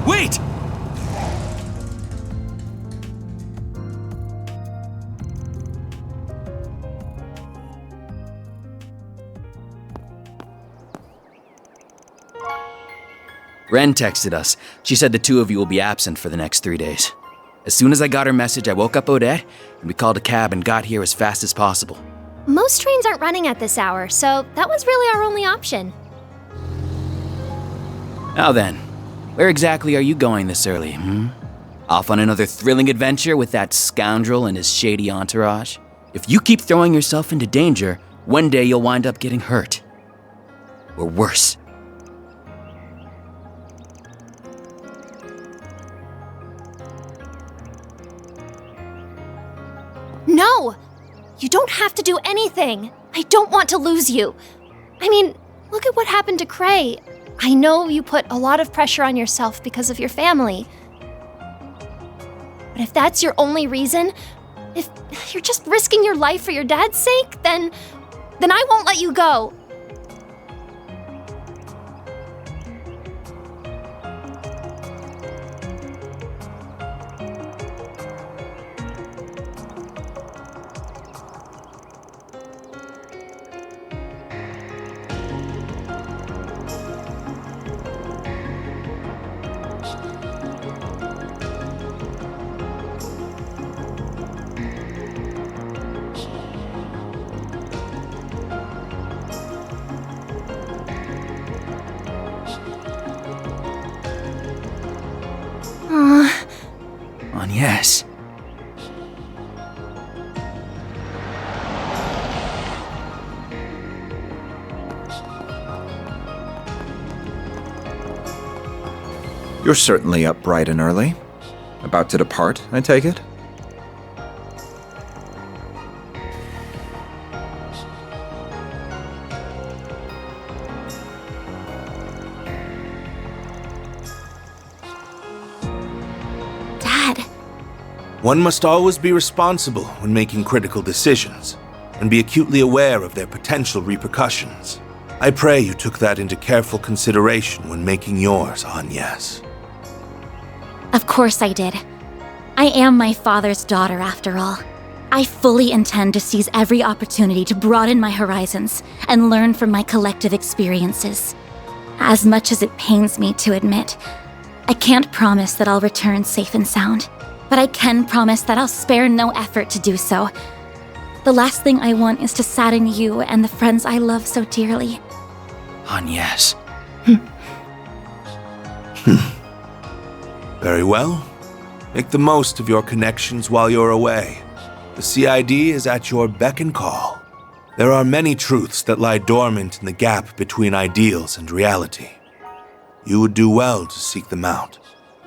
Wait! Ren texted us. She said the two of you will be absent for the next 3 days. As soon as I got her message, I woke up Odette, and we called a cab and got here as fast as possible. Most trains aren't running at this hour, so that was really our only option. Now then, where exactly are you going this early, Off on another thrilling adventure with that scoundrel and his shady entourage? If you keep throwing yourself into danger, one day you'll wind up getting hurt. Or worse. No! You don't have to do anything. I don't want to lose you. I mean, look at what happened to Cray. I know you put a lot of pressure on yourself because of your family. But if that's your only reason, if you're just risking your life for your dad's sake, then I won't let you go. yes. You're certainly up bright and early. About to depart, I take it? Dad. One must always be responsible when making critical decisions, and be acutely aware of their potential repercussions. I pray you took that into careful consideration when making yours, Agnes. Of course I did. I am my father's daughter, after all. I fully intend to seize every opportunity to broaden my horizons and learn from my collective experiences. As much as it pains me to admit, I can't promise that I'll return safe and sound, but I can promise that I'll spare no effort to do so. The last thing I want is to sadden you and the friends I love so dearly. Agnes. Very well. Make the most of your connections while you're away. The CID is at your beck and call. There are many truths that lie dormant in the gap between ideals and reality. You would do well to seek them out.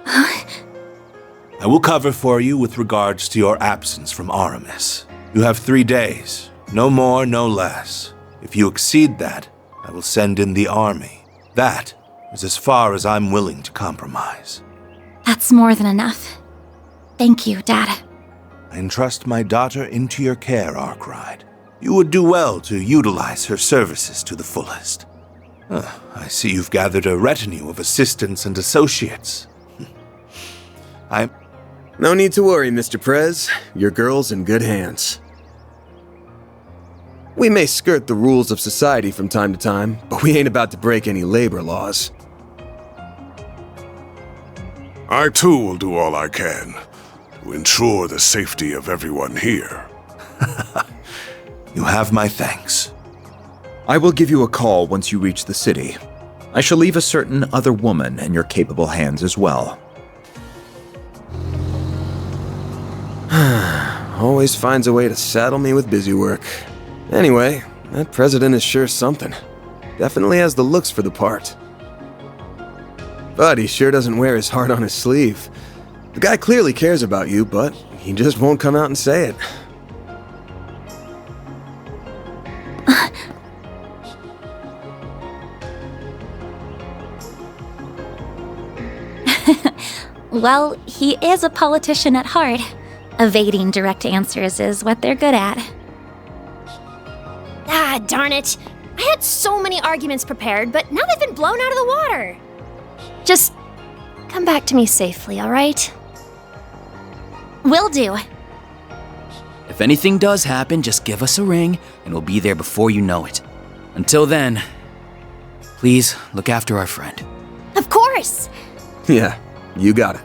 I will cover for you with regards to your absence from Aramis. You have 3 days, no more, no less. If you exceed that, I will send in the army. That is as far as I'm willing to compromise. That's more than enough. Thank you, Dad. I entrust my daughter into your care, Arkwright. You would do well to utilize her services to the fullest. I see you've gathered a retinue of assistants and associates. No need to worry, Mr. Prez. Your girl's in good hands. We may skirt the rules of society from time to time, but we ain't about to break any labor laws. I too will do all I can to ensure the safety of everyone here. You have my thanks. I will give you a call once you reach the city. I shall leave a certain other woman in your capable hands as well. Always finds a way to saddle me with busy work. Anyway, that president is sure something. Definitely has the looks for the part. But he sure doesn't wear his heart on his sleeve. The guy clearly cares about you, but he just won't come out and say it. Well, he is a politician at heart. Evading direct answers is what they're good at. Ah, darn it. I had so many arguments prepared, but now they've been blown out of the water. Just come back to me safely, all right? Will do. If anything does happen, just give us a ring, and we'll be there before you know it. Until then, please look after our friend. Of course! Yeah, you got it.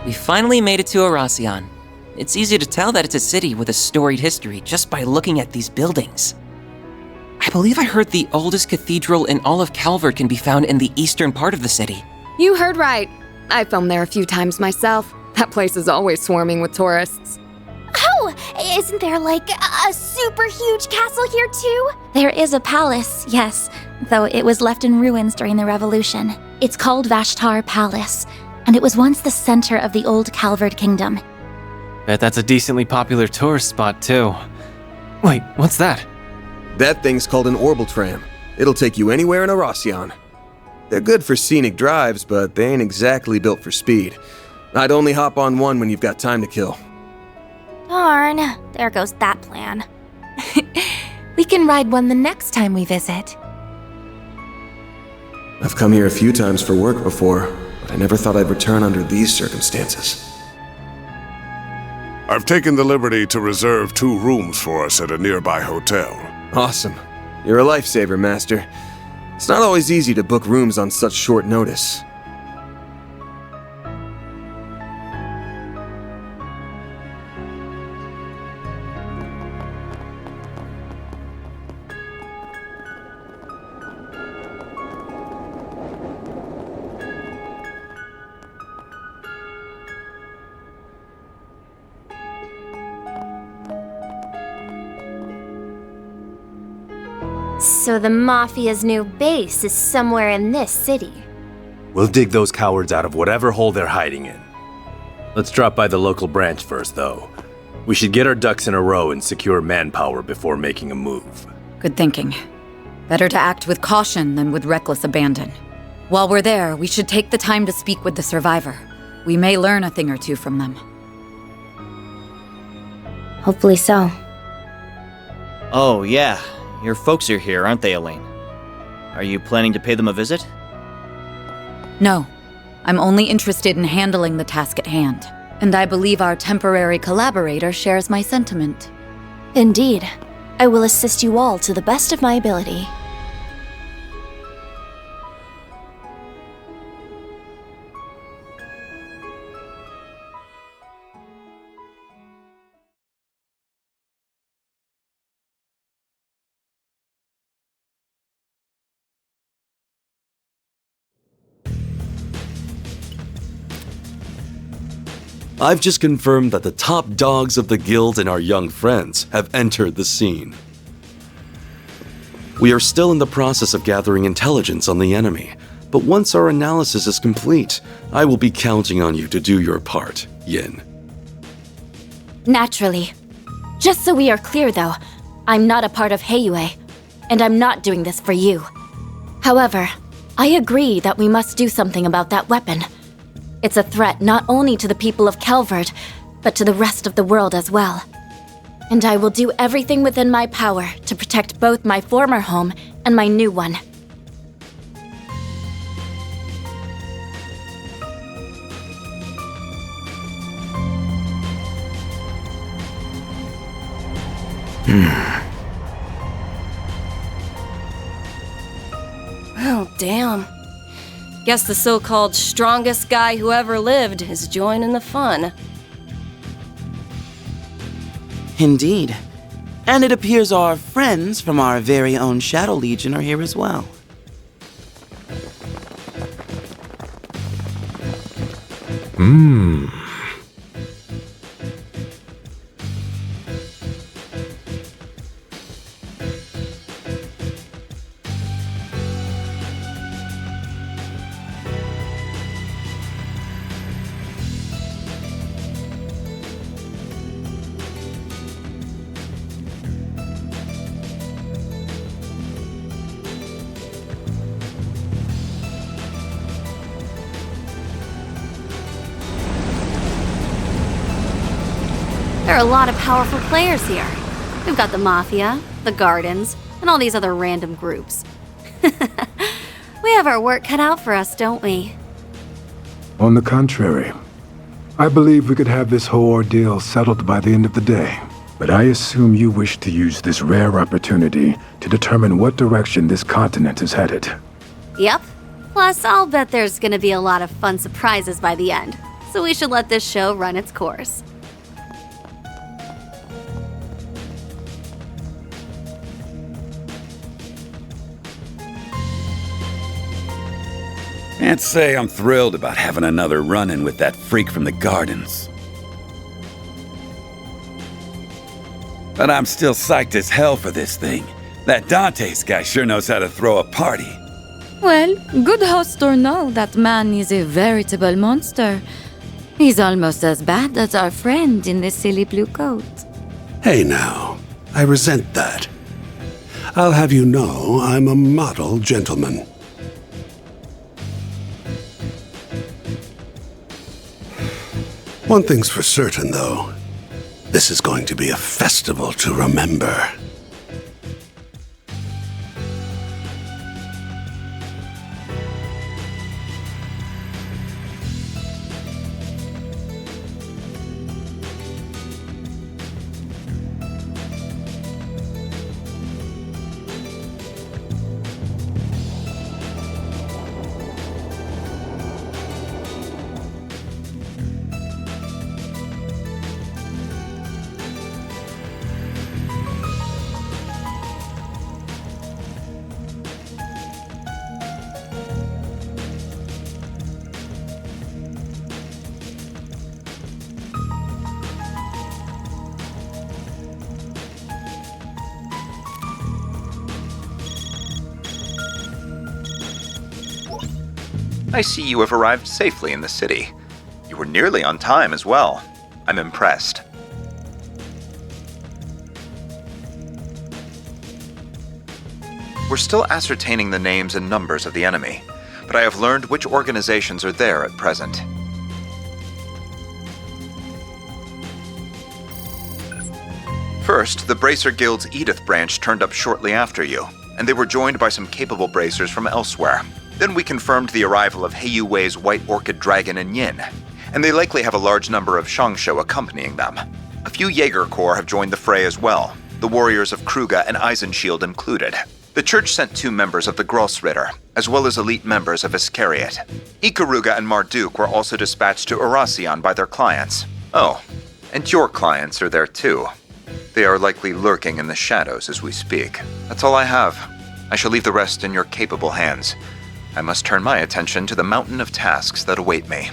We finally made it to Oracion. It's easy to tell that it's a city with a storied history just by looking at these buildings. I believe I heard the oldest cathedral in all of Calvard can be found in the eastern part of the city. You heard right. I filmed there a few times myself. That place is always swarming with tourists. Oh, isn't there like a super huge castle here too? There is a palace, yes, though it was left in ruins during the Revolution. It's called Vashtar Palace, and it was once the center of the old Calvard Kingdom. Bet that's a decently popular tourist spot, too. Wait, what's that? That thing's called an orbital tram. It'll take you anywhere in Oracion. They're good for scenic drives, but they ain't exactly built for speed. I'd only hop on one when you've got time to kill. Darn, there goes that plan. We can ride one the next time we visit. I've come here a few times for work before. A but I never thought I'd return under these circumstances. I've taken the liberty to reserve 2 rooms for us at a nearby hotel. Awesome. You're a lifesaver, Master. It's not always easy to book rooms on such short notice. So the Mafia's new base is somewhere in this city. We'll dig those cowards out of whatever hole they're hiding in. Let's drop by the local branch first, though. We should get our ducks in a row and secure manpower before making a move. Good thinking. Better to act with caution than with reckless abandon. While we're there, we should take the time to speak with the survivor. We may learn a thing or two from them. Hopefully so. Oh, yeah. Your folks are here, aren't they, Elaine? Are you planning to pay them a visit? No. I'm only interested in handling the task at hand. And I believe our temporary collaborator shares my sentiment. Indeed. I will assist you all to the best of my ability. I've just confirmed that the top dogs of the guild and our young friends have entered the scene. We are still in the process of gathering intelligence on the enemy, but once our analysis is complete, I will be counting on you to do your part, Yin. Naturally. Just so we are clear, though, I'm not a part of Heiyue, and I'm not doing this for you. However, I agree that we must do something about that weapon. It's a threat not only to the people of Calvert, but to the rest of the world as well. And I will do everything within my power to protect both my former home and my new one. Oh, damn. Guess the so-called strongest guy who ever lived is joining the fun. Indeed. And it appears our friends from our very own Shadow Legion are here as well. There are a lot of powerful players here. We've got the Mafia, the Gardens, and all these other random groups. We have our work cut out for us, don't we? On the contrary, I believe we could have this whole ordeal settled by the end of the day. But I assume you wish to use this rare opportunity to determine what direction this continent is headed. Yep. Plus, I'll bet there's gonna be a lot of fun surprises by the end, so we should let this show run its course. Can't say I'm thrilled about having another run-in with that freak from the Gardens. But I'm still psyched as hell for this thing. That Dantes guy sure knows how to throw a party. Well, good host or no, that man is a veritable monster. He's almost as bad as our friend in the silly blue coat. Hey now, I resent that. I'll have you know I'm a model gentleman. One thing's for certain, though. This is going to be a festival to remember. I see you have arrived safely in the city. You were nearly on time as well. I'm impressed. We're still ascertaining the names and numbers of the enemy, but I have learned which organizations are there at present. First, the Bracer Guild's Edith branch turned up shortly after you, and they were joined by some capable bracers from elsewhere. Then we confirmed the arrival of Heiyue's White Orchid Dragon and Yin, and they likely have a large number of Shangsho accompanying them. A few Jaeger Corps have joined the fray as well, the warriors of Kruga and Eisenchild included. The church sent 2 members of the Grailsritter, as well as elite members of Iscariot. Ikaruga and Marduk were also dispatched to Oracion by their clients. Oh, and your clients are there too. They are likely lurking in the shadows as we speak. That's all I have. I shall leave the rest in your capable hands. I must turn my attention to the mountain of tasks that await me.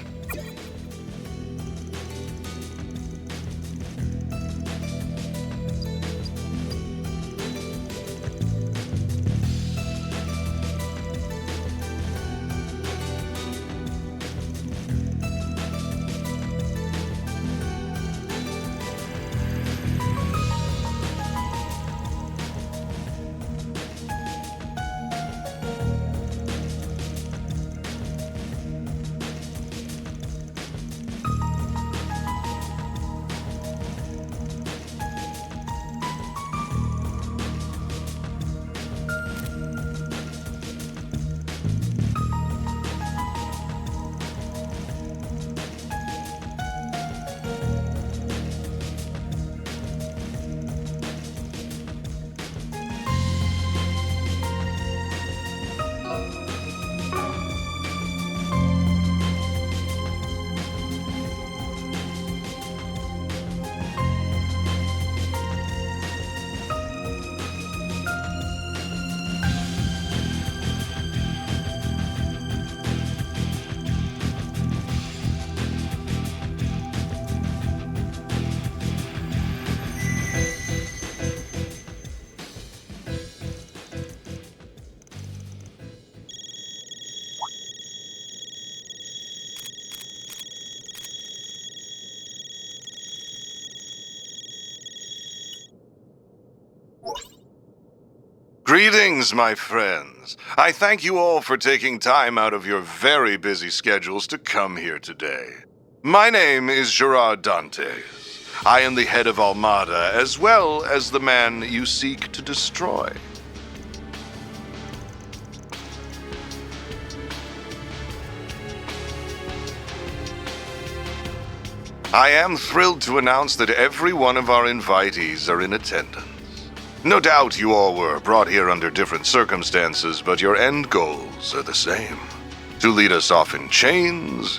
Greetings, my friends. I thank you all for taking time out of your very busy schedules to come here today. My name is Gerard Dantes. I am the head of Almada, as well as the man you seek to destroy. I am thrilled to announce that every one of our invitees are in attendance. No doubt you all were brought here under different circumstances, but your end goals are the same. To lead us off in chains,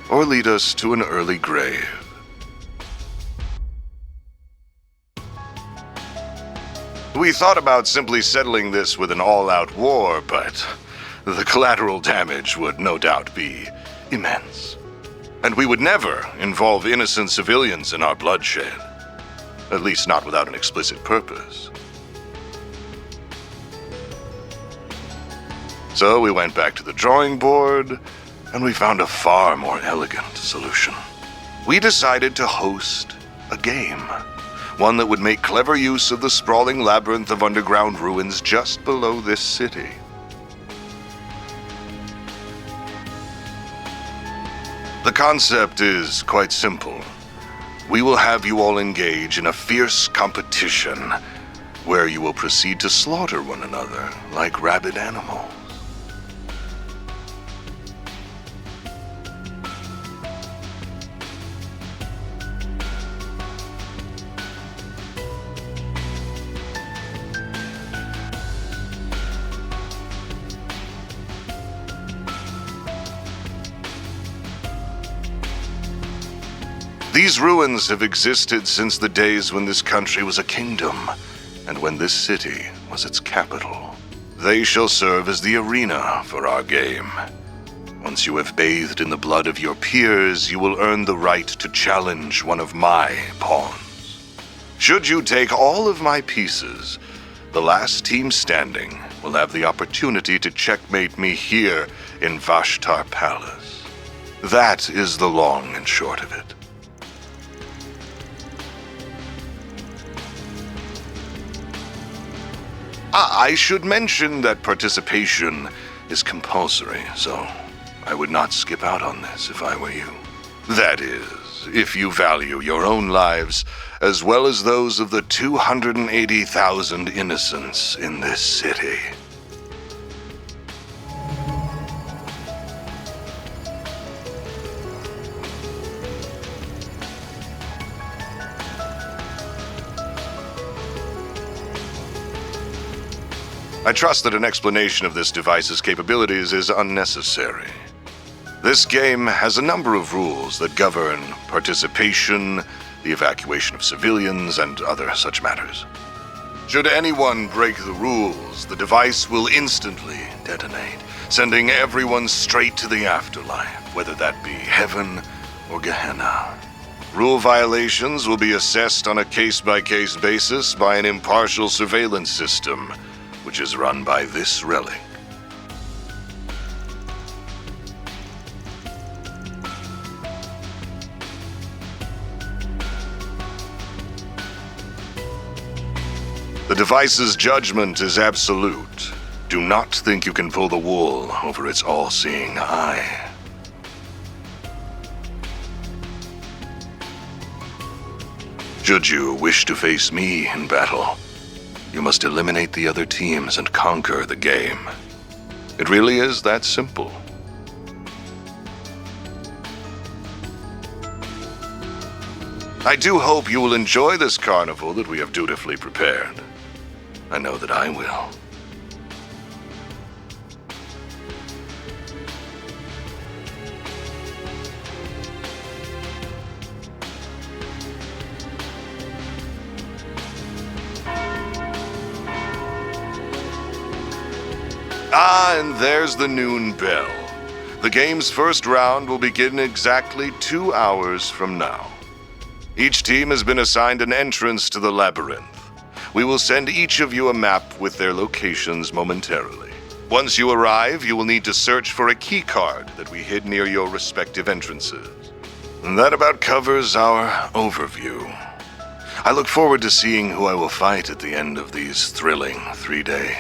or lead us to an early grave. We thought about simply settling this with an all-out war, but the collateral damage would no doubt be immense. And we would never involve innocent civilians in our bloodshed. At least not without an explicit purpose. So we went back to the drawing board, and we found a far more elegant solution. We decided to host a game. One that would make clever use of the sprawling labyrinth of underground ruins just below this city. The concept is quite simple. We will have you all engage in a fierce competition where you will proceed to slaughter one another like rabid animals. These ruins have existed since the days when this country was a kingdom, and when this city was its capital. They shall serve as the arena for our game. Once you have bathed in the blood of your peers, you will earn the right to challenge one of my pawns. Should you take all of my pieces, The last team standing will have the opportunity to checkmate me here in Vashtar Palace. That is the long and short of it. I should mention that participation is compulsory, so I would not skip out on this if I were you. That is, if you value your own lives as well as those of the 280,000 innocents in this city. I trust that an explanation of this device's capabilities is unnecessary. This game has a number of rules that govern participation, the evacuation of civilians, and other such matters. Should anyone break the rules, the device will instantly detonate, sending everyone straight to the afterlife, whether that be heaven or Gehenna. Rule violations will be assessed on a case-by-case basis by an impartial surveillance system, which is run by this relic. The device's judgment is absolute. Do not think you can pull the wool over its all-seeing eye. Should you wish to face me in battle, you must eliminate the other teams and conquer the game. It really is that simple. I do hope you will enjoy this carnival that we have dutifully prepared. I know that I will. Ah, and there's the noon bell. The game's first round will begin exactly 2 hours from now. Each team has been assigned an entrance to the labyrinth. We will send each of you a map with their locations momentarily. Once you arrive, you will need to search for a key card that we hid near your respective entrances. And that about covers our overview. I look forward to seeing who I will fight at the end of these thrilling 3 days.